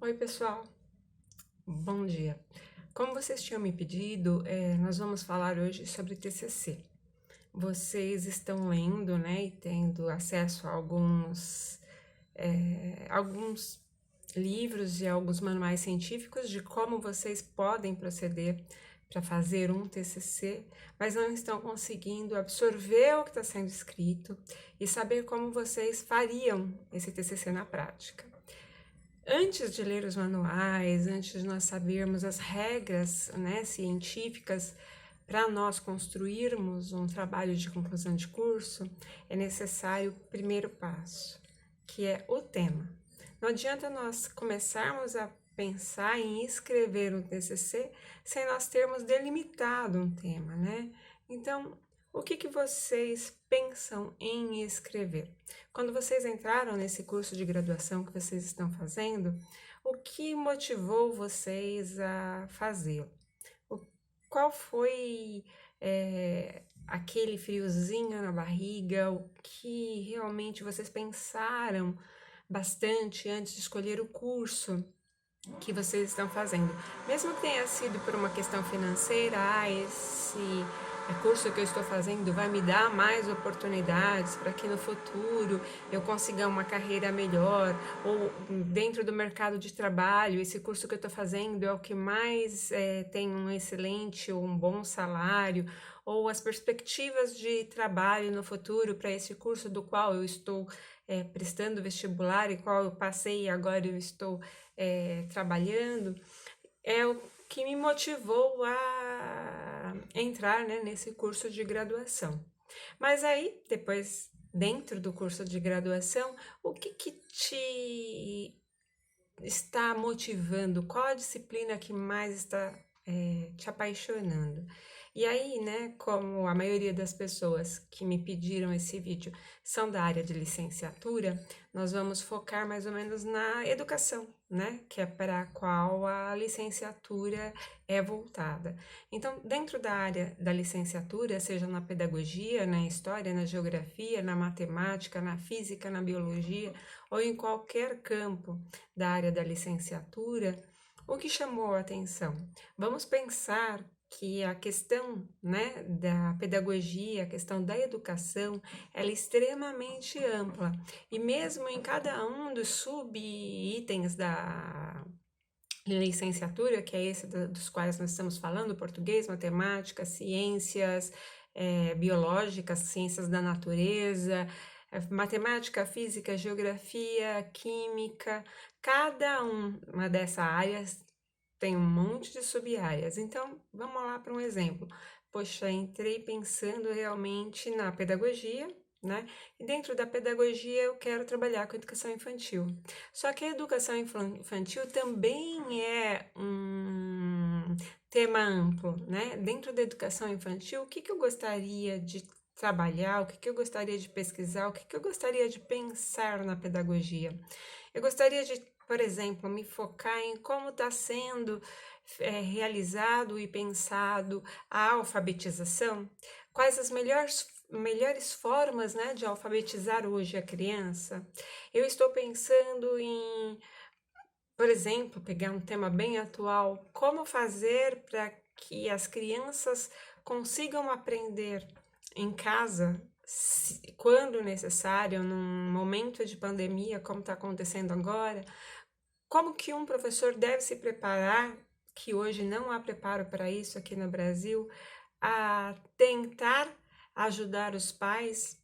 Oi, pessoal, bom dia. Como vocês tinham me pedido, nós vamos falar hoje sobre TCC. Vocês estão lendo, né, e tendo acesso a alguns livros e alguns manuais científicos de como vocês podem proceder para fazer um TCC, mas não estão conseguindo absorver o que está sendo escrito e saber como vocês fariam esse TCC na prática. Antes de ler os manuais, antes de nós sabermos as regras, né, científicas para nós construirmos um trabalho de conclusão de curso, é necessário o primeiro passo, que é o tema. Não adianta nós começarmos a pensar em escrever um TCC sem nós termos delimitado um tema, né? Então, o que vocês pensam em escrever? Quando vocês entraram nesse curso de graduação que vocês estão fazendo, o que motivou vocês a fazê-lo? Qual foi aquele friozinho na barriga? O que realmente vocês pensaram bastante antes de escolher o curso que vocês estão fazendo? Mesmo que tenha sido por uma questão financeira, esse curso que eu estou fazendo vai me dar mais oportunidades para que no futuro eu consiga uma carreira melhor, ou dentro do mercado de trabalho, esse curso que eu estou fazendo é o que mais tem um excelente ou um bom salário, ou as perspectivas de trabalho no futuro para esse curso do qual eu estou prestando vestibular e qual eu passei e agora eu estou trabalhando, é o que me motivou a entrar, né, nesse curso de graduação. Mas aí, depois, dentro do curso de graduação, o que te está motivando? Qual a disciplina que mais está te apaixonando? E aí, né, como a maioria das pessoas que me pediram esse vídeo são da área de licenciatura, nós vamos focar mais ou menos na educação, né, que é para a qual a licenciatura é voltada. Então, dentro da área da licenciatura, seja na pedagogia, na história, na geografia, na matemática, na física, na biologia, ou em qualquer campo da área da licenciatura, o que chamou a atenção? Vamos pensar que a questão, né, da pedagogia, a questão da educação, ela é extremamente ampla. E mesmo em cada um dos subitens da licenciatura, que é esse dos quais nós estamos falando, português, matemática, ciências biológicas, ciências da natureza, matemática, física, geografia, química, cada uma dessas áreas tem um monte de sub-áreas. Então, vamos lá para um exemplo. Poxa, entrei pensando realmente na pedagogia, né? E dentro da pedagogia eu quero trabalhar com educação infantil. Só que a educação infantil também é um tema amplo, né? Dentro da educação infantil, o que eu gostaria de trabalhar, o que eu gostaria de pesquisar, o que eu gostaria de pensar na pedagogia? Eu gostaria de, por exemplo, me focar em como está sendo realizado e pensado a alfabetização, quais as melhores formas, né, de alfabetizar hoje a criança. Eu estou pensando em, por exemplo, pegar um tema bem atual, como fazer para que as crianças consigam aprender em casa, quando necessário, num momento de pandemia, como está acontecendo agora, como que um professor deve se preparar, que hoje não há preparo para isso aqui no Brasil, a tentar ajudar os pais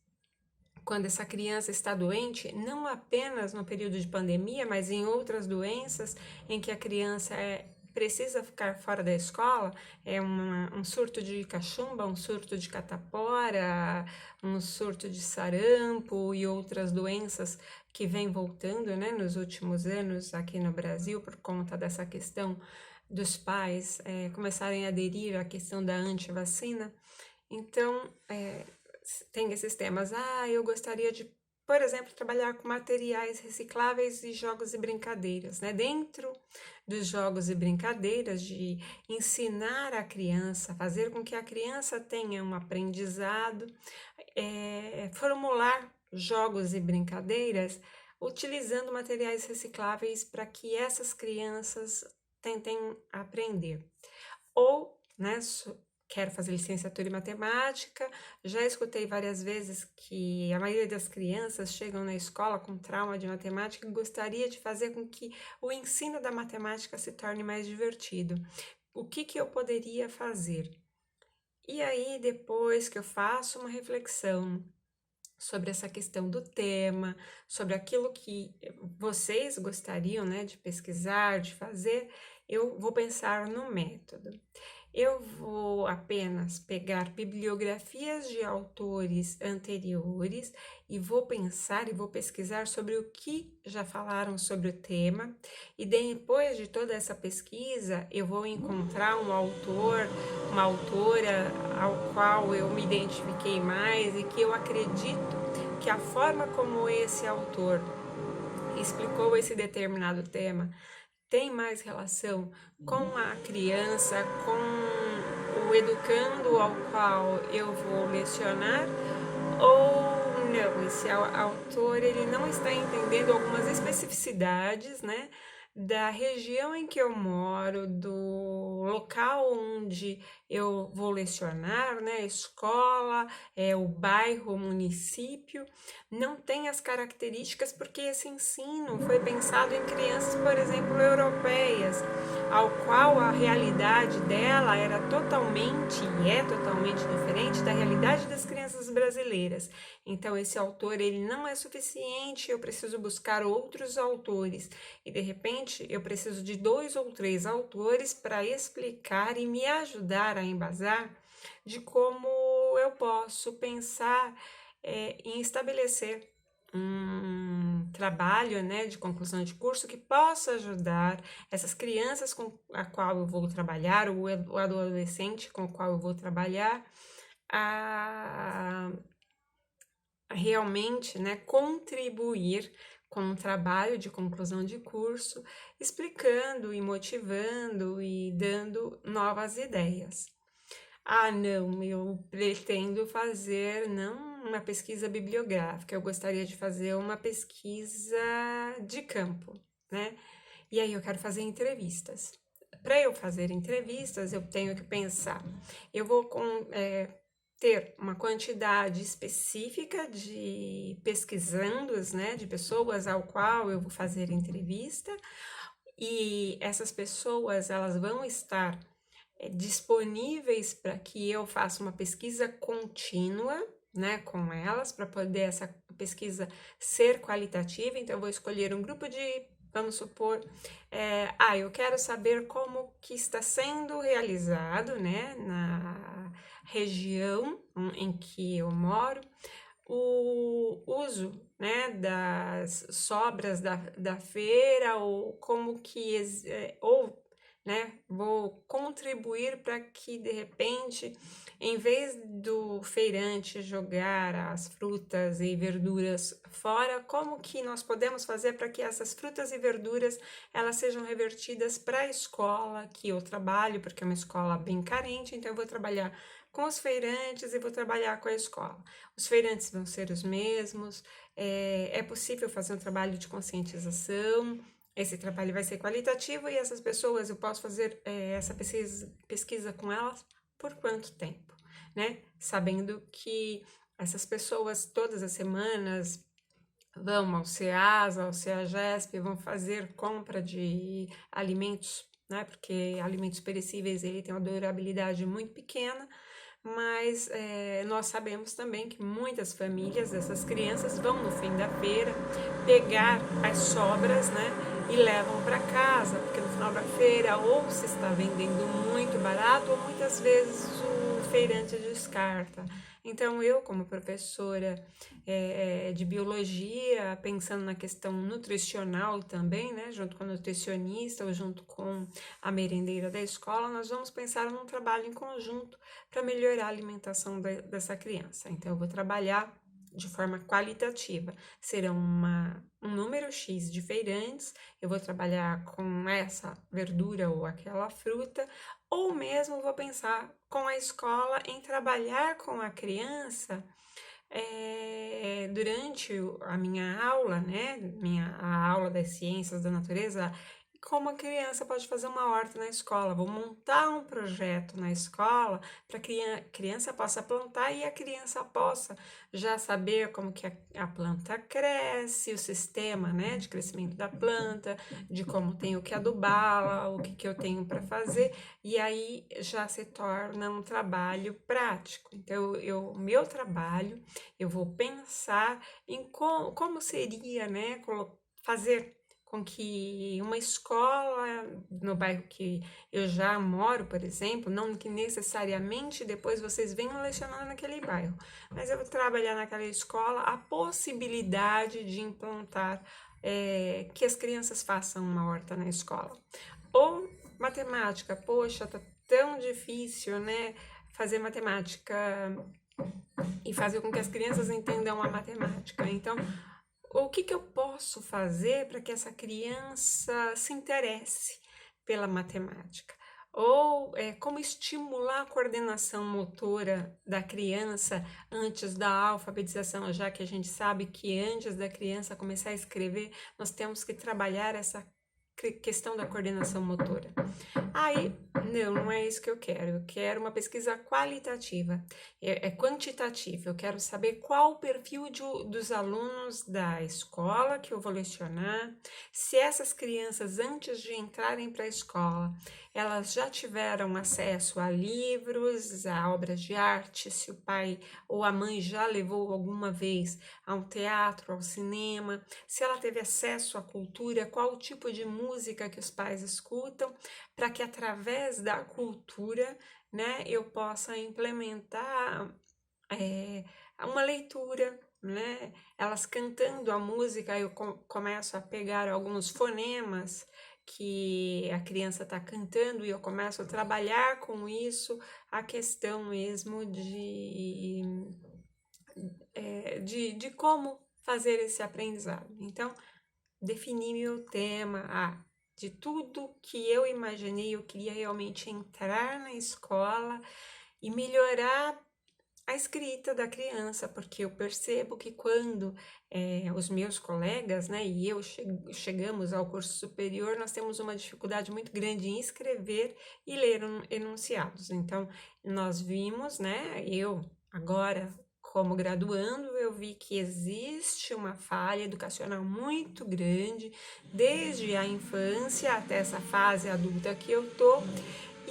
quando essa criança está doente, não apenas no período de pandemia, mas em outras doenças em que a criança precisa ficar fora da escola, um surto de cachumba, um surto de catapora, um surto de sarampo e outras doenças que vêm voltando, né, nos últimos anos aqui no Brasil por conta dessa questão dos pais começarem a aderir à questão da antivacina. Então, tem esses temas. Eu gostaria de, por exemplo, trabalhar com materiais recicláveis e jogos e brincadeiras, né? Dentro dos jogos e brincadeiras, de ensinar a criança, fazer com que a criança tenha um aprendizado, formular jogos e brincadeiras utilizando materiais recicláveis para que essas crianças tentem aprender. Ou, né, quero fazer licenciatura em matemática, já escutei várias vezes que a maioria das crianças chegam na escola com trauma de matemática e gostaria de fazer com que o ensino da matemática se torne mais divertido. O que eu poderia fazer? E aí, depois que eu faço uma reflexão sobre essa questão do tema, sobre aquilo que vocês gostariam, né, de pesquisar, de fazer, eu vou pensar no método. Eu vou apenas pegar bibliografias de autores anteriores e vou pensar e vou pesquisar sobre o que já falaram sobre o tema, e depois de toda essa pesquisa, eu vou encontrar um autor, uma autora ao qual eu me identifiquei mais e que eu acredito que a forma como esse autor explicou esse determinado tema tem mais relação com a criança, com o educando ao qual eu vou lecionar, ou não, esse autor ele não está entendendo algumas especificidades, né, da região em que eu moro, do local onde eu vou lecionar, né, escola, o bairro, o município, não tem as características porque esse ensino foi pensado em crianças, por exemplo, europeias, ao qual a realidade dela era totalmente e é totalmente diferente da realidade das crianças brasileiras. Então esse autor ele não é suficiente, eu preciso buscar outros autores e de repente eu preciso de 2 ou 3 autores para explicar e me ajudar a embasar de como eu posso pensar em estabelecer um trabalho, né, de conclusão de curso que possa ajudar essas crianças com a qual eu vou trabalhar, ou o adolescente com o qual eu vou trabalhar, a realmente, né, contribuir com um trabalho de conclusão de curso, explicando e motivando e dando novas ideias. Ah, não, eu pretendo fazer não uma pesquisa bibliográfica, eu gostaria de fazer uma pesquisa de campo, né? E aí eu quero fazer entrevistas. Para eu fazer entrevistas, eu tenho que pensar, eu vou ter uma quantidade específica de pesquisandos, né, de pessoas ao qual eu vou fazer entrevista, e essas pessoas elas vão estar disponíveis para que eu faça uma pesquisa contínua, né, com elas, para poder essa pesquisa ser qualitativa. Então, eu vou escolher um grupo de, vamos supor, eu quero saber como que está sendo realizado, né, na região em que eu moro, o uso, né, das sobras da feira, ou como que, né, vou contribuir para que, de repente, em vez do feirante jogar as frutas e verduras fora, como que nós podemos fazer para que essas frutas e verduras elas sejam revertidas para a escola que eu trabalho, porque é uma escola bem carente, então eu vou trabalhar com os feirantes e vou trabalhar com a escola. Os feirantes vão ser os mesmos, é possível fazer um trabalho de conscientização, esse trabalho vai ser qualitativo e essas pessoas, eu posso fazer essa pesquisa com elas por quanto tempo, né? Sabendo que essas pessoas todas as semanas vão ao CEASA, ao CEAGESP, vão fazer compra de alimentos, né? Porque alimentos perecíveis ele tem uma durabilidade muito pequena, mas nós sabemos também que muitas famílias dessas crianças vão no fim da feira pegar as sobras, né, e levam para casa, porque no final da feira ou se está vendendo muito barato ou muitas vezes o feirante descarta. Então eu, como professora de biologia, pensando na questão nutricional também, né, junto com a nutricionista ou junto com a merendeira da escola, nós vamos pensar num trabalho em conjunto para melhorar a alimentação dessa criança. Então, eu vou trabalhar de forma qualitativa. Serão um número X de feirantes, eu vou trabalhar com essa verdura ou aquela fruta, ou mesmo vou pensar com a escola em trabalhar com a criança durante a minha aula, né, a aula das ciências da natureza, como a criança pode fazer uma horta na escola. Vou montar um projeto na escola para que a criança possa plantar e a criança possa já saber como que a planta cresce, o sistema, né, de crescimento da planta, de como tenho que adubá-la, o que eu tenho para fazer, e aí já se torna um trabalho prático. Então, meu trabalho, eu vou pensar em como seria, né, fazer com que uma escola no bairro que eu já moro, por exemplo, não que necessariamente depois vocês venham lecionar naquele bairro, mas eu vou trabalhar naquela escola a possibilidade de implantar, que as crianças façam uma horta na escola. Ou matemática, poxa, tá tão difícil, né, fazer matemática e fazer com que as crianças entendam a matemática. Então, o que eu posso fazer para que essa criança se interesse pela matemática? Ou como estimular a coordenação motora da criança antes da alfabetização, já que a gente sabe que antes da criança começar a escrever, nós temos que trabalhar essa questão da coordenação motora. Aí, não é isso que eu quero uma pesquisa qualitativa, quantitativa, eu quero saber qual o perfil dos alunos da escola que eu vou lecionar, se essas crianças, antes de entrarem para a escola, elas já tiveram acesso a livros, a obras de arte, se o pai ou a mãe já levou alguma vez a um teatro, ao cinema, se ela teve acesso à cultura, qual o tipo de música que os pais escutam, para que através da cultura, né, eu possa implementar uma leitura, né? Elas cantando a música, eu começo a pegar alguns fonemas que a criança está cantando e eu começo a trabalhar com isso a questão mesmo de como fazer esse aprendizado. Então, defini meu tema, de tudo que eu imaginei, eu queria realmente entrar na escola e melhorar a escrita da criança, porque eu percebo que quando os meus colegas, né, e eu chegamos ao curso superior, nós temos uma dificuldade muito grande em escrever e ler enunciados. Então, nós vimos, né, eu agora como graduando, eu vi que existe uma falha educacional muito grande, desde a infância até essa fase adulta que eu tô,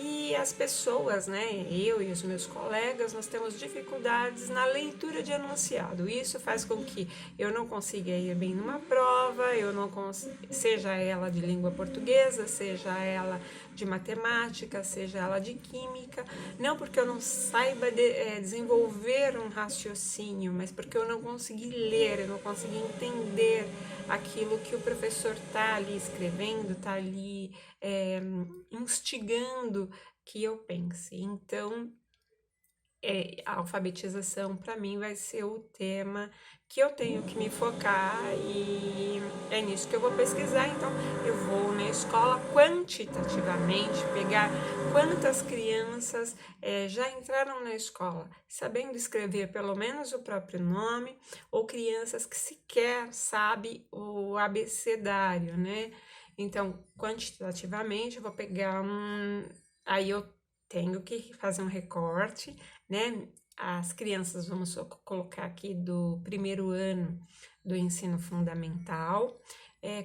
e as pessoas, né, eu e os meus colegas, nós temos dificuldades na leitura de enunciado. Isso faz com que eu não consiga ir bem numa prova, eu não seja ela de língua portuguesa, seja ela de matemática, seja ela de química, não porque eu não saiba desenvolver um raciocínio, mas porque eu não consegui ler, eu não consegui entender aquilo que o professor está ali escrevendo, está ali instigando que eu pense. Então, a alfabetização para mim vai ser o tema que eu tenho que me focar e é nisso que eu vou pesquisar. Então, eu vou na escola quantitativamente pegar quantas crianças já entraram na escola sabendo escrever pelo menos o próprio nome, ou crianças que sequer sabem o abecedário, né? Então, quantitativamente, eu vou pegar aí eu tenho que fazer um recorte, né? As crianças, vamos colocar aqui do primeiro ano do ensino fundamental,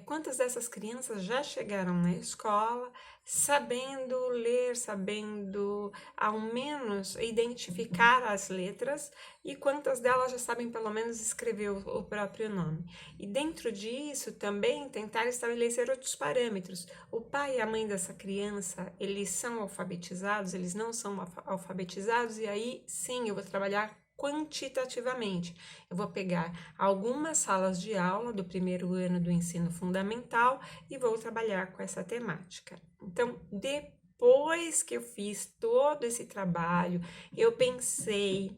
quantas dessas crianças já chegaram na escola sabendo ler, sabendo ao menos identificar as letras, e quantas delas já sabem pelo menos escrever o próprio nome. E dentro disso também tentar estabelecer outros parâmetros. O pai e a mãe dessa criança, eles são alfabetizados, eles não são alfabetizados, e aí sim eu vou trabalhar quantitativamente. Eu vou pegar algumas salas de aula do primeiro ano do ensino fundamental e vou trabalhar com essa temática. Então, depois que eu fiz todo esse trabalho, eu pensei,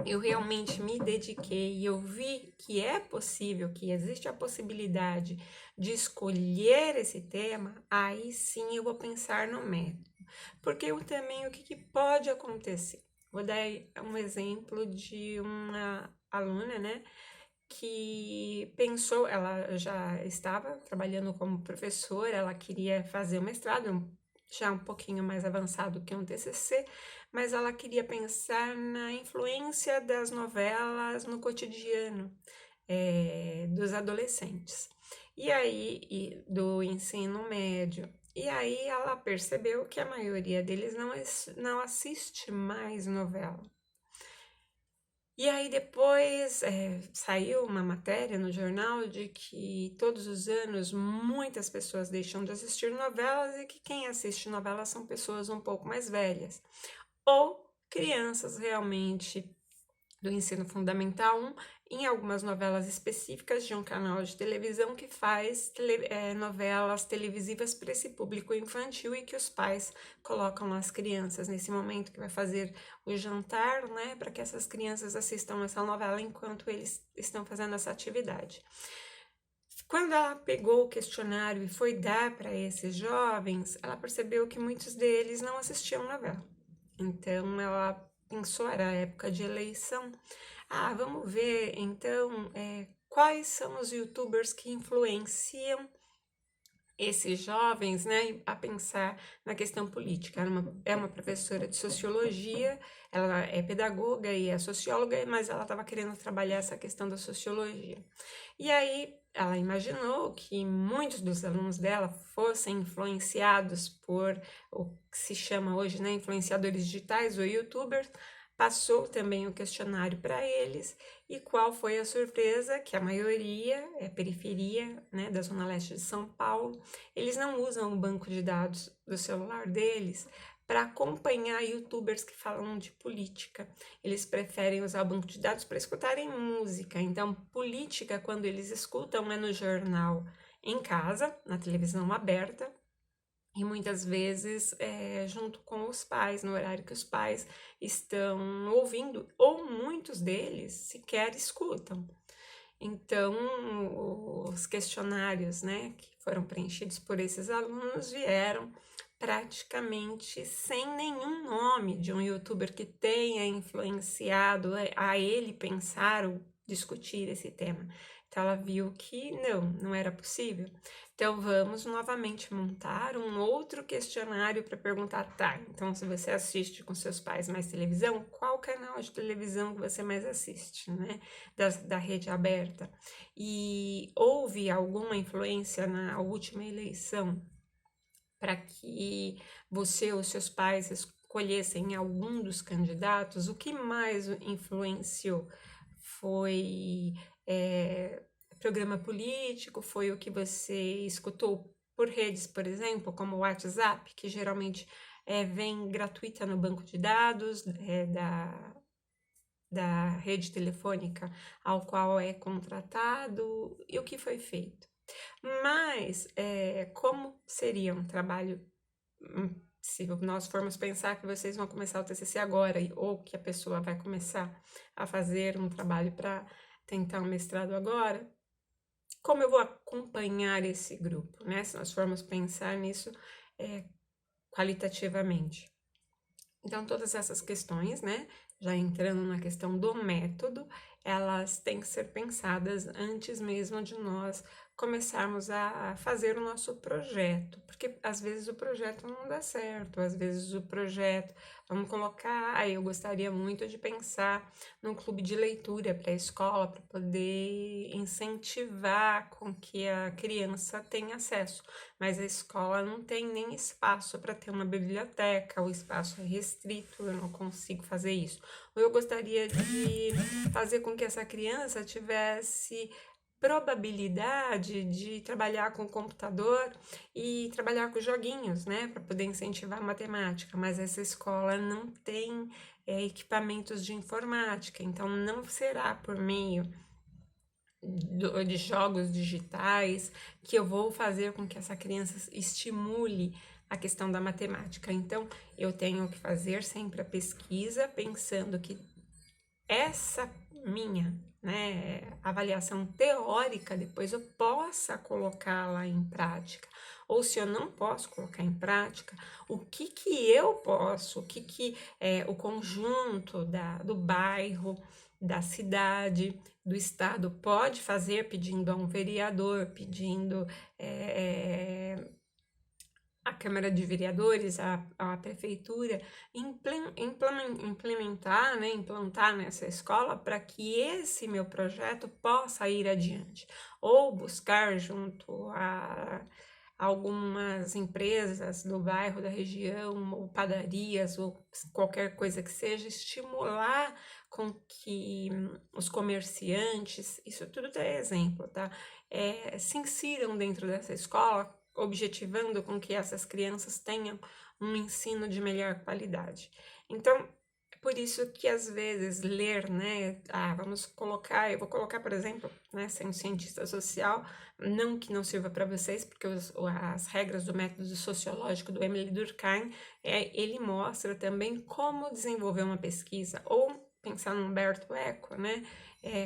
eu realmente me dediquei e eu vi que é possível, que existe a possibilidade de escolher esse tema, aí sim eu vou pensar no método. Porque eu também, o que pode acontecer? Vou dar um exemplo de uma aluna, né, que pensou, ela já estava trabalhando como professora, ela queria fazer o mestrado, já um pouquinho mais avançado que um TCC, mas ela queria pensar na influência das novelas no cotidiano dos adolescentes. E aí, do ensino médio. E aí ela percebeu que a maioria deles não assiste mais novela. E aí depois saiu uma matéria no jornal de que todos os anos muitas pessoas deixam de assistir novelas e que quem assiste novelas são pessoas um pouco mais velhas. Ou crianças realmente do ensino fundamental 1, em algumas novelas específicas de um canal de televisão que faz novelas televisivas para esse público infantil e que os pais colocam as crianças nesse momento que vai fazer o jantar, né, para que essas crianças assistam essa novela enquanto eles estão fazendo essa atividade. Quando ela pegou o questionário e foi dar para esses jovens, ela percebeu que muitos deles não assistiam novela. Então ela pensou, era época de eleição, vamos ver então quais são os youtubers que influenciam esses jovens, né, a pensar na questão política. É uma professora de sociologia, ela é pedagoga e é socióloga, mas ela estava querendo trabalhar essa questão da sociologia. E aí ela imaginou que muitos dos alunos dela fossem influenciados por o que se chama hoje, né, influenciadores digitais ou youtubers. Passou também o questionário para eles e qual foi a surpresa? Que a maioria é periferia, né, da Zona Leste de São Paulo. Eles não usam o banco de dados do celular deles para acompanhar youtubers que falam de política. Eles preferem usar o banco de dados para escutarem música. Então, política, quando eles escutam, é no jornal em casa, na televisão aberta, e muitas vezes junto com os pais, no horário que os pais estão ouvindo, ou muitos deles sequer escutam. Então, os questionários, né, que foram preenchidos por esses alunos vieram praticamente sem nenhum nome de um youtuber que tenha influenciado a ele pensar ou discutir esse tema. Então, ela viu que não era possível. Então, vamos novamente montar um outro questionário para perguntar, então se você assiste com seus pais mais televisão, qual canal de televisão que você mais assiste, né, da rede aberta? E houve alguma influência na última eleição para que você ou seus pais escolhessem algum dos candidatos? O que mais influenciou? Foi programa político? Foi o que você escutou por redes, por exemplo, como o WhatsApp, que geralmente vem gratuita no banco de dados da rede telefônica ao qual é contratado, e o que foi feito? Mas como seria um trabalho, se nós formos pensar que vocês vão começar o TCC agora, ou que a pessoa vai começar a fazer um trabalho para tentar um mestrado agora, como eu vou acompanhar esse grupo, né? Se nós formos pensar nisso qualitativamente. Então, todas essas questões, né, já entrando na questão do método, elas têm que ser pensadas antes mesmo de nós começarmos a fazer o nosso projeto, porque às vezes o projeto não dá certo, às vezes o projeto, vamos colocar, eu gostaria muito de pensar num clube de leitura para a escola, para poder incentivar com que a criança tenha acesso, mas a escola não tem nem espaço para ter uma biblioteca, o espaço é restrito, eu não consigo fazer isso. Ou eu gostaria de fazer com que essa criança tivesse probabilidade de trabalhar com o computador e trabalhar com joguinhos, né, para poder incentivar a matemática, mas essa escola não tem equipamentos de informática, então não será por meio de jogos digitais que eu vou fazer com que essa criança estimule a questão da matemática. Então, eu tenho que fazer sempre a pesquisa pensando que essa minha avaliação teórica, depois eu possa colocá-la em prática. Ou se eu não posso colocar em prática, o que eu posso, o conjunto do bairro, da cidade, do estado pode fazer, pedindo a um vereador, pedindo a Câmara de Vereadores, a Prefeitura, implementar, né, implantar nessa escola para que esse meu projeto possa ir adiante. Ou buscar junto a algumas empresas do bairro, da região, ou padarias, ou qualquer coisa que seja, estimular com que os comerciantes, isso tudo é exemplo, tá? Se insiram dentro dessa escola, objetivando com que essas crianças tenham um ensino de melhor qualidade. Então, é por isso que às vezes ler, né, eu vou colocar, por exemplo, né, sendo cientista social, não que não sirva para vocês, porque as regras do método sociológico do Emile Durkheim, ele mostra também como desenvolver uma pesquisa, ou pensar no Humberto Eco, né,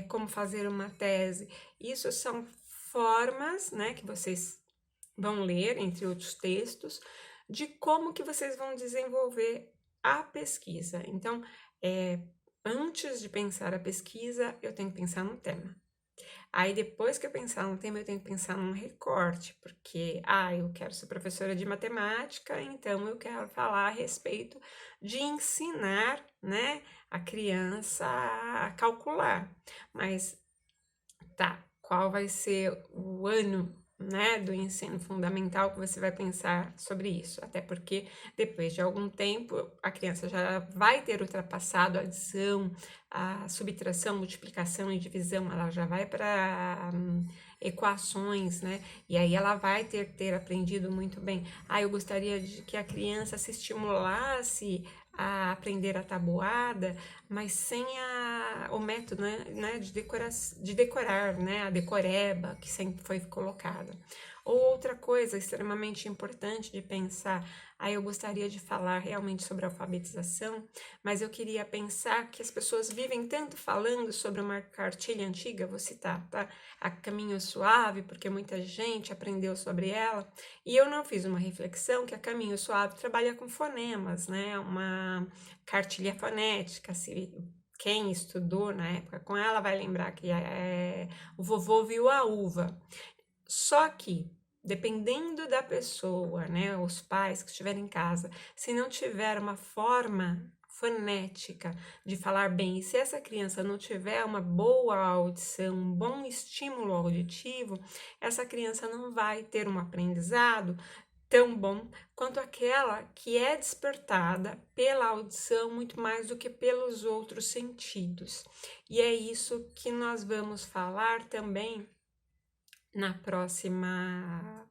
como fazer uma tese. Isso são formas, né, que vocês vão ler, entre outros textos, de como que vocês vão desenvolver a pesquisa. Então, antes de pensar a pesquisa, eu tenho que pensar no tema. Aí, depois que eu pensar no tema, eu tenho que pensar num recorte, porque, eu quero ser professora de matemática, então eu quero falar a respeito de ensinar, né, a criança a calcular. Mas, tá, qual vai ser o ano, né, do ensino fundamental que você vai pensar sobre isso? Até porque depois de algum tempo a criança já vai ter ultrapassado a adição, a subtração, multiplicação e divisão, ela já vai para equações, né? E aí ela vai ter aprendido muito bem. Eu gostaria de que a criança se estimulasse a aprender a tabuada, mas sem o método, né, de decorar, né, a decoreba que sempre foi colocada. Ou outra coisa extremamente importante de pensar, eu gostaria de falar realmente sobre alfabetização, mas eu queria pensar que as pessoas vivem tanto falando sobre uma cartilha antiga, vou citar, tá? A Caminho Suave, porque muita gente aprendeu sobre ela, e eu não fiz uma reflexão que a Caminho Suave trabalha com fonemas, né? Uma cartilha fonética. Quem estudou na época com ela vai lembrar que o vovô viu a uva. Só que, dependendo da pessoa, né, os pais que estiverem em casa, se não tiver uma forma fonética de falar bem, e se essa criança não tiver uma boa audição, um bom estímulo auditivo, essa criança não vai ter um aprendizado tão bom quanto aquela que é despertada pela audição muito mais do que pelos outros sentidos. E é isso que nós vamos falar também na próxima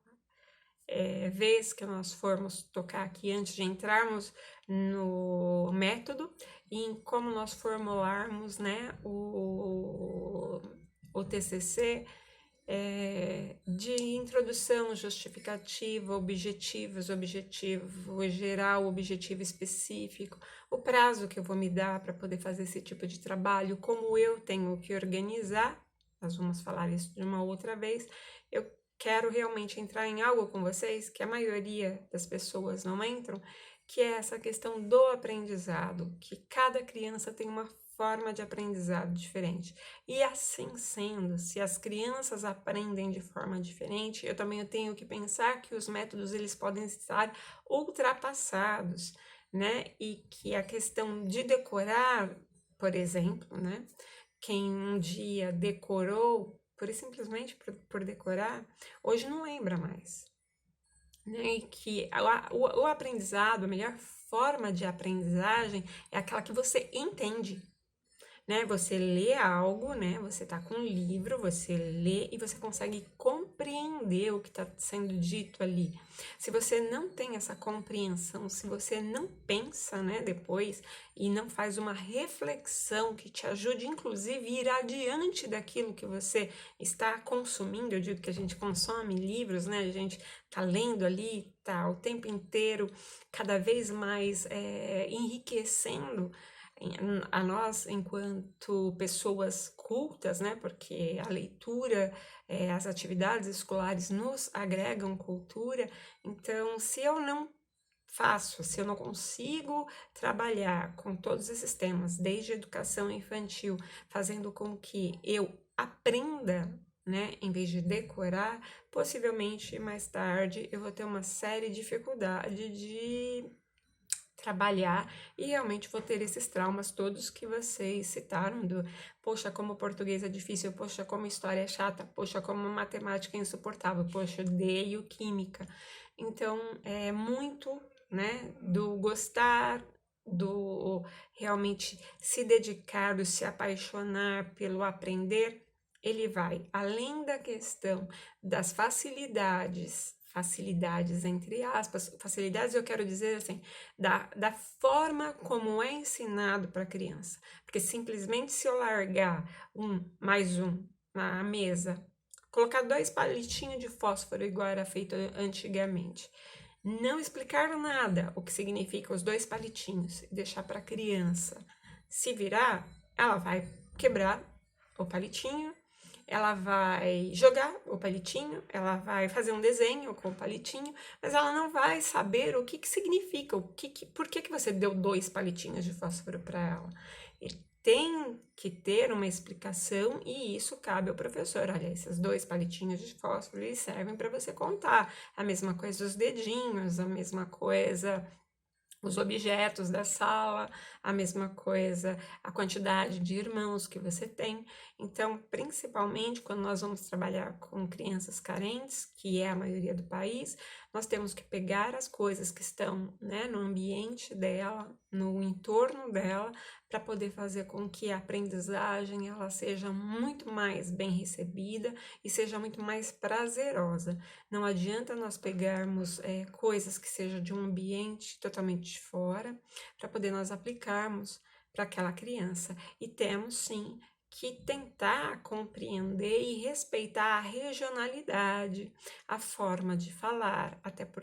vez que nós formos tocar aqui, antes de entrarmos no método, e em como nós formularmos, né, o TCC, de introdução, justificativa, objetivos, objetivo geral, objetivo específico, o prazo que eu vou me dar para poder fazer esse tipo de trabalho, como eu tenho que organizar, nós vamos falar isso de uma outra vez. Eu quero realmente entrar em algo com vocês que a maioria das pessoas não entram, que é essa questão do aprendizado, que cada criança tem uma forma de aprendizado diferente. E assim sendo, se as crianças aprendem de forma diferente, eu também tenho que pensar que os métodos eles podem estar ultrapassados, né? E que a questão de decorar, por exemplo, né? Quem um dia decorou, simplesmente por decorar, hoje não lembra mais. Né? E que o aprendizado, a melhor forma de aprendizagem é aquela que você entende. Né? Você lê algo, né? Você tá com um livro, você lê e você consegue compreender o que está sendo dito ali. Se você não tem essa compreensão, se você não pensa, né, depois e não faz uma reflexão que te ajude, inclusive, a ir adiante daquilo que você está consumindo, eu digo que a gente consome livros, né? A gente tá lendo ali, tá o tempo inteiro, cada vez mais enriquecendo a nós enquanto pessoas cultas, né? Porque a leitura, as atividades escolares nos agregam cultura. Então, se eu não faço, se eu não consigo trabalhar com todos esses temas, desde a educação infantil, fazendo com que eu aprenda, né, em vez de decorar, possivelmente mais tarde eu vou ter uma séria dificuldade de trabalhar e realmente vou ter esses traumas todos que vocês citaram do, poxa, como português é difícil, poxa, como história é chata, poxa, como matemática é insuportável, poxa, odeio química. Então, é muito, né, do gostar, do realmente se dedicar, do se apaixonar pelo aprender, ele vai além da questão das facilidades entre aspas, facilidades eu quero dizer assim, da forma como é ensinado para a criança. Porque simplesmente se eu largar mais um na mesa, colocar 2 palitinhos de fósforo igual era feito antigamente, não explicar nada o que significa os 2 palitinhos e deixar para a criança se virar, ela vai quebrar o palitinho, ela vai jogar o palitinho, ela vai fazer um desenho com o palitinho, mas ela não vai saber o que significa, por que você deu 2 palitinhos de fósforo para ela. Ele tem que ter uma explicação e isso cabe ao professor. Olha, esses 2 palitinhos de fósforo eles servem para você contar. A mesma coisa os dedinhos, a mesma coisa os objetos da sala, a mesma coisa, a quantidade de irmãos que você tem. Então, principalmente quando nós vamos trabalhar com crianças carentes, que é a maioria do país, nós temos que pegar as coisas que estão, né, no ambiente dela, no entorno dela, para poder fazer com que a aprendizagem ela seja muito mais bem recebida e seja muito mais prazerosa. Não adianta nós pegarmos coisas que sejam de um ambiente totalmente de fora para poder nós aplicarmos para aquela criança. E temos sim que tentar compreender e respeitar a regionalidade, a forma de falar, até porque